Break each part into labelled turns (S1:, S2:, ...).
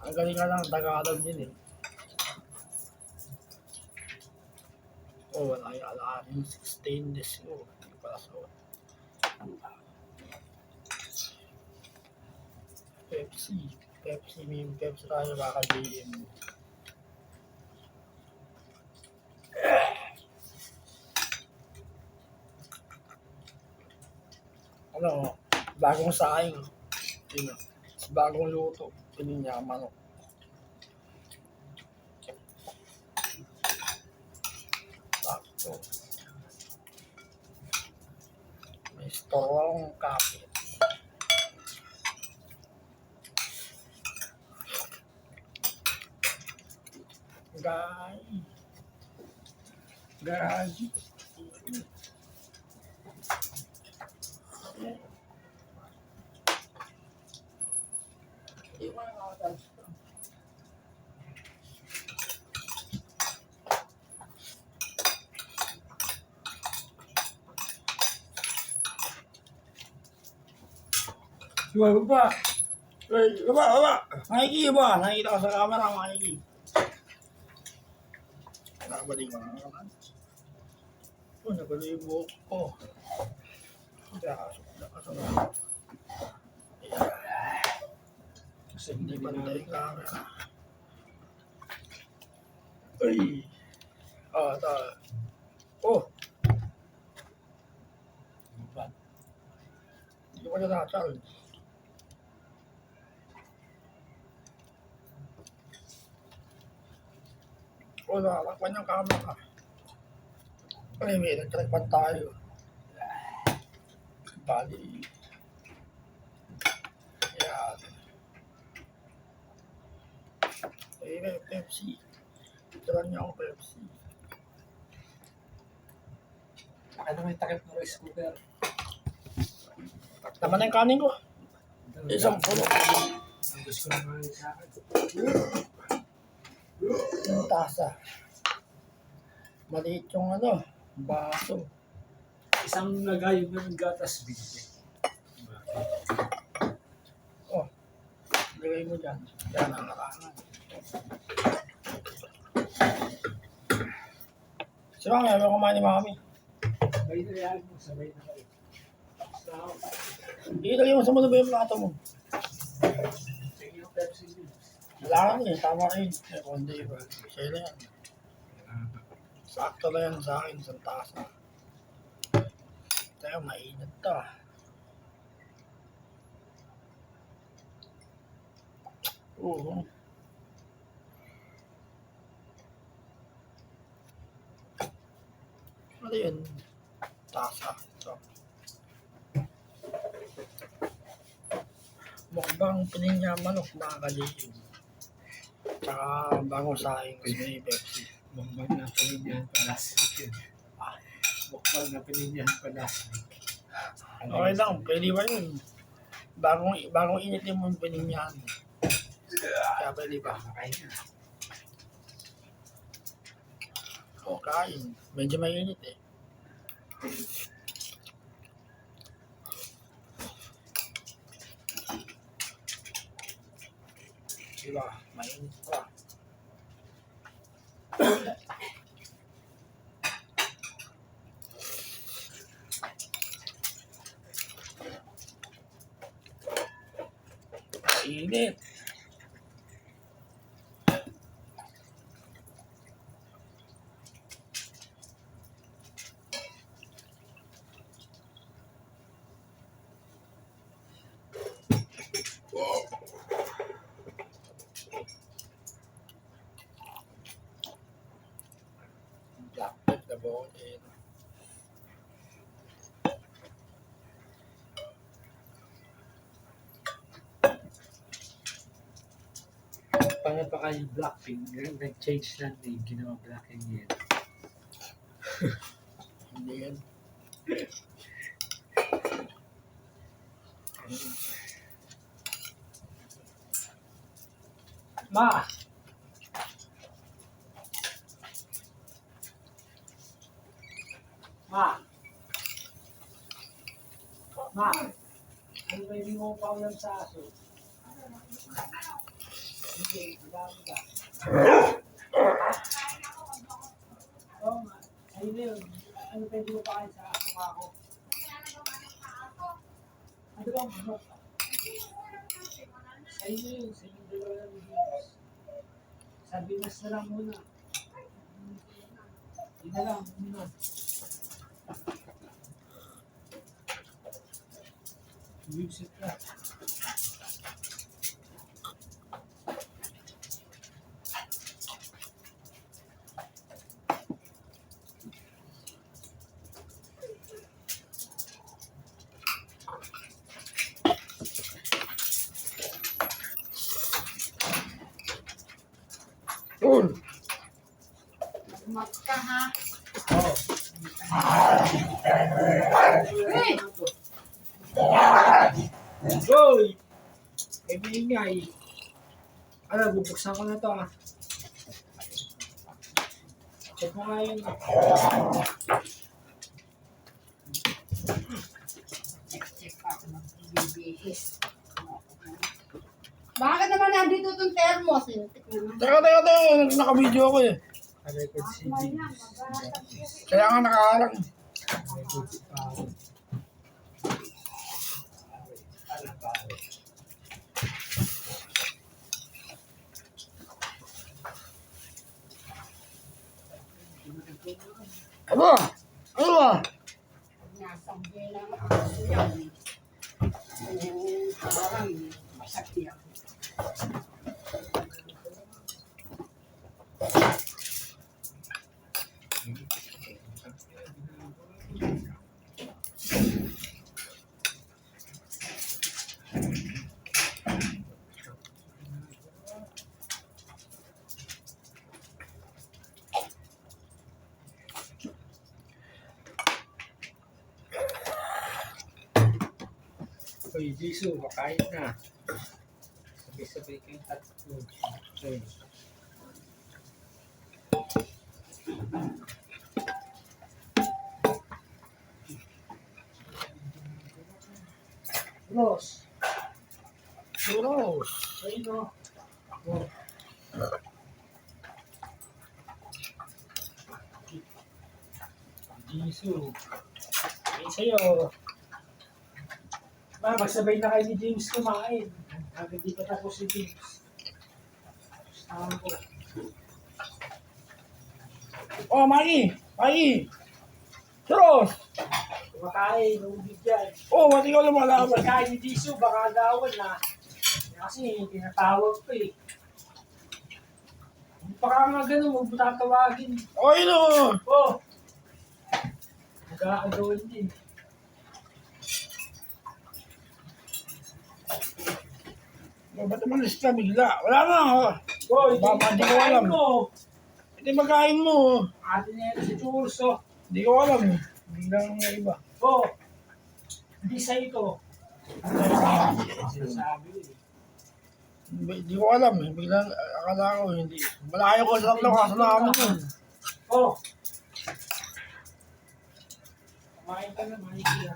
S1: Ang galing nga lang, Tagalog din eh. Oh, wala yung alahin. Stainless. Oh, hindi pala so. Pepsi. May Pepsi tayo baka GM. Ano, bagong saing. Yun, bagong luto. Pininya, manok. Sakto. May strong coffee. Gaji. Baba. Baba. Nakiki ba? Nakikita ko sa camera, makiki. Nakabalik mo naman. Oh, nabalik yung buhok ko. Kasi hindi bantay yung camera. Ay! Ito. Oh! Hindi ko na na-charge. Oh, nakakakpan yung camera. Ay, may nagtragpan tayo. Bali. Yan. Ay, may Pepsi. Itulan niya ako Pepsi.
S2: Ano may takip ng rice cooker?
S1: Tama na yung kanin ko. Isang puno.
S2: Gusto ko naman sa akin.
S1: Yung tasa. Maliit yung baso.
S2: Isang nagayog na ng gatas binili.
S1: Oh, lagay mo dyan. Yan ang karangan. Sino nga, may kumain ni Mami?
S2: Sabay na yan mo, sabay na kayo.
S1: Ilagay mo sa mundo ba yung plato mo?
S2: Sige yung Pepsi din.
S1: Wala ka tama rin. Eh, kundi ba? Sa'yo na yan. Sakto na yan sa akin, isang tasa. Tayo, mainit to. Oo. Ano yun? Tasa. Ito. Mukbang pininya manok, mga kaligin. Tsaka bagong saing, kasi may Pepsi.
S2: Bumbag na pininyahan palasnik yun. Bumbag na pininyahan palasnik.
S1: Okay lang, pwede ba yun? Bagong init yung mga pininyahan. Kaya pwede ba?
S2: Kain na.
S1: O, kain. Medyo mainit eh. Diba? Mainit pa. Init. Black the bone in.
S2: Paano pa kayo Blackpink? Nag-change na name, ginawa Black and Yellow.
S1: Hindi yan. Ma! Ma! Ma! Ano ba hindi mo pa ulam sa aso?
S2: Oo nga. Ayun na yun. Ano pwede mo pa kayo sa ako? Ano bang manok? Ayun na yun. Sa inyong dalawa na videos. Sabi mas na lang muna. Yun na lang. Minot. Music ka.
S1: Yun.
S3: Mat ka ha.
S2: Oo.
S3: Hey!
S2: Goy! May maingay. Ano, bubuksan ko na to ah. Check mo nga yun.
S3: Check pa ako ng bibihis. Bakit naman nandito itong thermos?
S1: Teka, naka-video ako eh.
S2: Record CD.
S1: Kaya nga nakaharang.
S2: Record si Pao.
S1: Aba! Ano ba?
S3: Nasabi lang ako yan. Parang masakyan.
S2: Uy, Jisoo, makain na. Sabay-sabay kayong tatlo. Okay. Ross.
S1: Churros.
S2: Ayun o. Oh. Jisoo. Ayun sa'yo. Magsabay na kayo ni James kumain. Hanggang di pa tapos si James. Tama ko.
S1: Oh, Maki! Maki! Churros!
S2: Kumakain, nubig yan.
S1: Oh, mati ko
S2: Kapag
S1: lumalaban.
S2: kain ni Jisoo, baka agawan na. Kasi tinatawag ko eh. Hindi pa ka nga ganun, huwag mo tatawagin.
S1: Oh, yun o.
S2: Oh! Nag-aagawan din.
S1: Ba't naman lista bigla? Wala na oh.
S2: Oh,
S1: Baka hindi ko alam.
S2: mo.
S1: Hindi magkain mo.
S2: Atin na yan si Churros, oh.
S1: Hindi ko alam. Biglang may iba.
S2: Oh! Hindi sa ito. Sinasabi ko eh.
S1: Hindi ko alam eh. Biglang akala ko hindi. Malayo ko sa tatlo kaso namin yun.
S2: Oh! Kumain ka na, Mikey.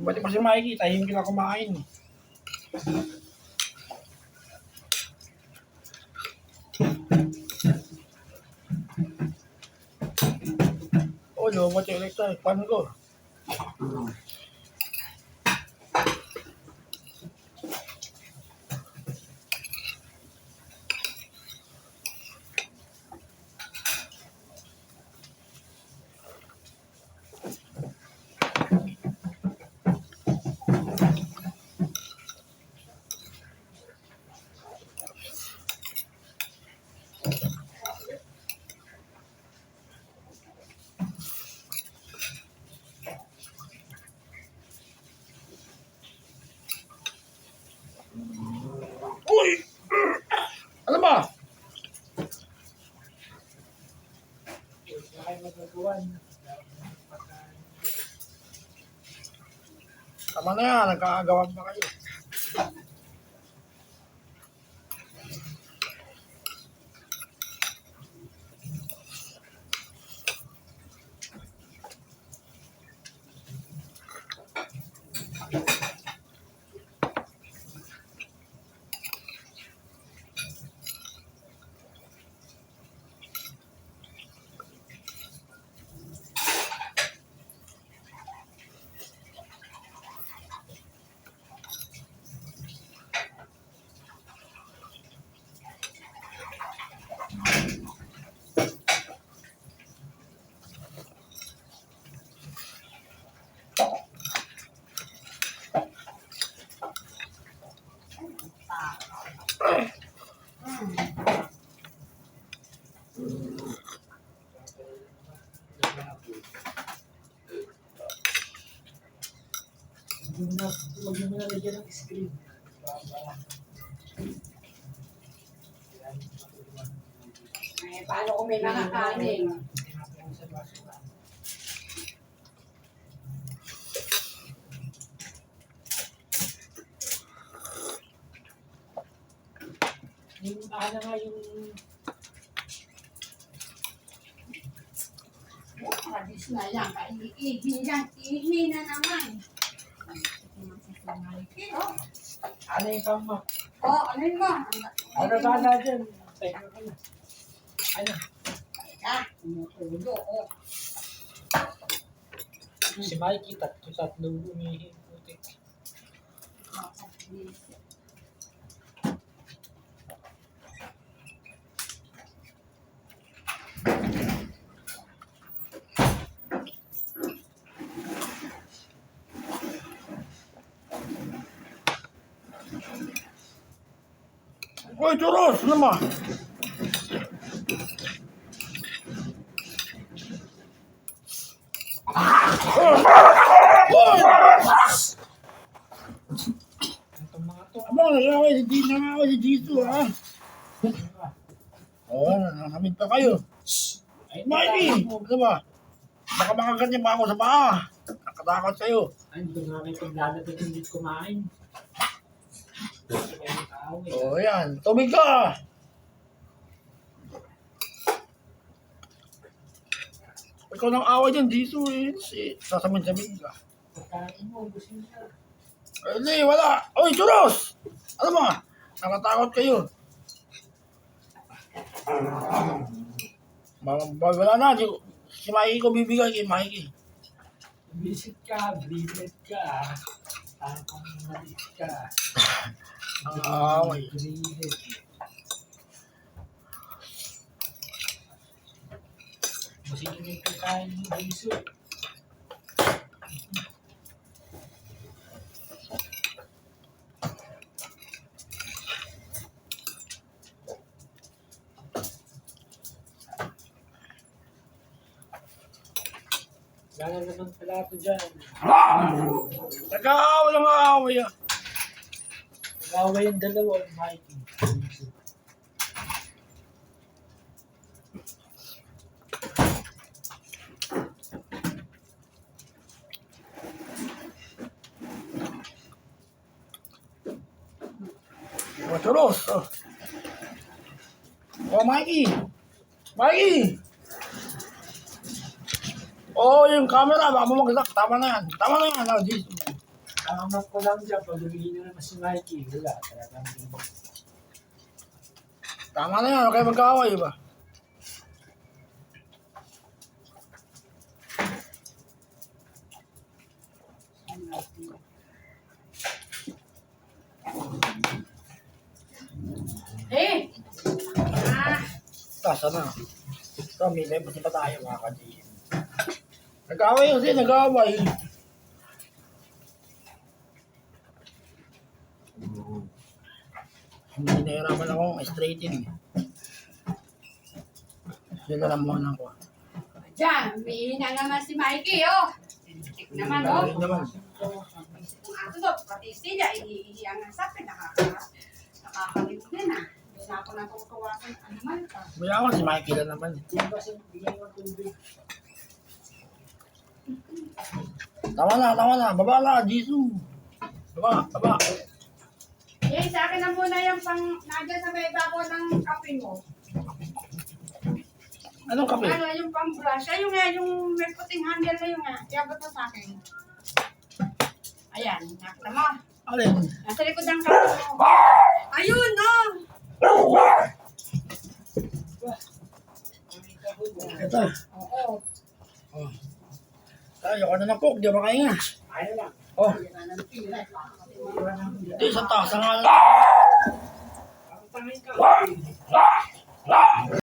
S1: Ba't pa si Mikey? Tahimik na kumain. Oh, lumot yung electric fan ko. Uy! Ano ba?
S2: Kaya magagawan.
S1: Tama na yan. Nagkakagawan pa kayo.
S2: Huwag mo na lagyan ng screen.
S3: Eh, paano kung may mga kanin?
S2: Yung ano nga yung
S3: Tradis na yan. Kainiigin yan. Ihi na naman. Oh,
S2: ano yung kama?
S3: ano yun mo?
S2: Ano ba na dyan? Teka ka na. Ano?
S3: Ah, tumutulo. Oh.
S2: Si Mikey, tatlo umihi. Putik.
S1: Uy, churros! Ano ba?
S2: Itong mga to.
S1: Aba, nangaway si Jito, ha? Oo, nanamit pa kayo.
S2: Ay,
S1: Mikey! Ano ba? Baka makaganyan pa ako sa paa. Nakatakot sa'yo.
S2: Ay, hindi nga may paglalapit hindi kumain.
S1: Oo, yan. Tubig ka! Ikaw nang away dyan, Jito, eh. Sasamin-samin ka.
S2: Pagkain mo, gusto niya.
S1: Eh, hindi, wala. Uy, churros! Ano ba? Nakatakot kayo. Wala na. Si Mikey ko bibigay kay Mikey.
S2: Visit ka, breeded ka. Tapang nalit ka.
S1: Ang away.
S2: Breeded. Masige may pagkain ng biso. Wala naman pala ito dyan.
S1: Nag-aaway lang aaway ah.
S2: Nag-away yung dalawa, Mikey.
S1: O, churros. Oh, Mikey. Mikey! Oh, yung camera, baka mo magsak. Tama na yan. Tama na yan. Oh, Jesus.
S2: Ang amat ko lang dyan, pag humihin nyo naman si Mikey, wala, talagang hindi.
S1: Tama na yan. Huwag kayo magkaaway ba?
S3: Eh! Ah!
S1: Tasa na. Ito, may lempos pa tayo mga ka-GM. Nag-aaway kasi, nag-aaway. Hindi nahirapan akong straighten. Yun na lang muna ko.
S3: Diyan, umiihi na naman si Mikey, oh. Tik naman, oh.
S1: Ayun naman.
S3: Kung ato to, pati sila, iniihi ang sabi, nakakalimot din, ah. Hindi na ako natutuwasan, ano man ka.
S1: Maya ako si Mikey lang naman.
S2: Yan kasi bigyan mo tubig.
S1: Tama na. Baba na, Jesus. Baba.
S3: Eh, sa akin na muna yung pang, nandiyan sa may bako ng kape mo.
S1: Anong kape?
S3: Ano, yung pang brush. Ayun nga, yung may puting handle na yun nga. Iabot mo sa akin. Ayan, nakita mo.
S1: Alin?
S3: Nasa likod ng kape mo. Ayun, oh!
S1: Ito.
S3: Oo.
S1: Oh. Tayo ka na ng coke, di ba kaya nga?
S2: Ayaw lang.
S1: Oh,
S3: Yan na ng pila.
S1: hindi sa tasa nga lang.
S2: Ang tangin ka.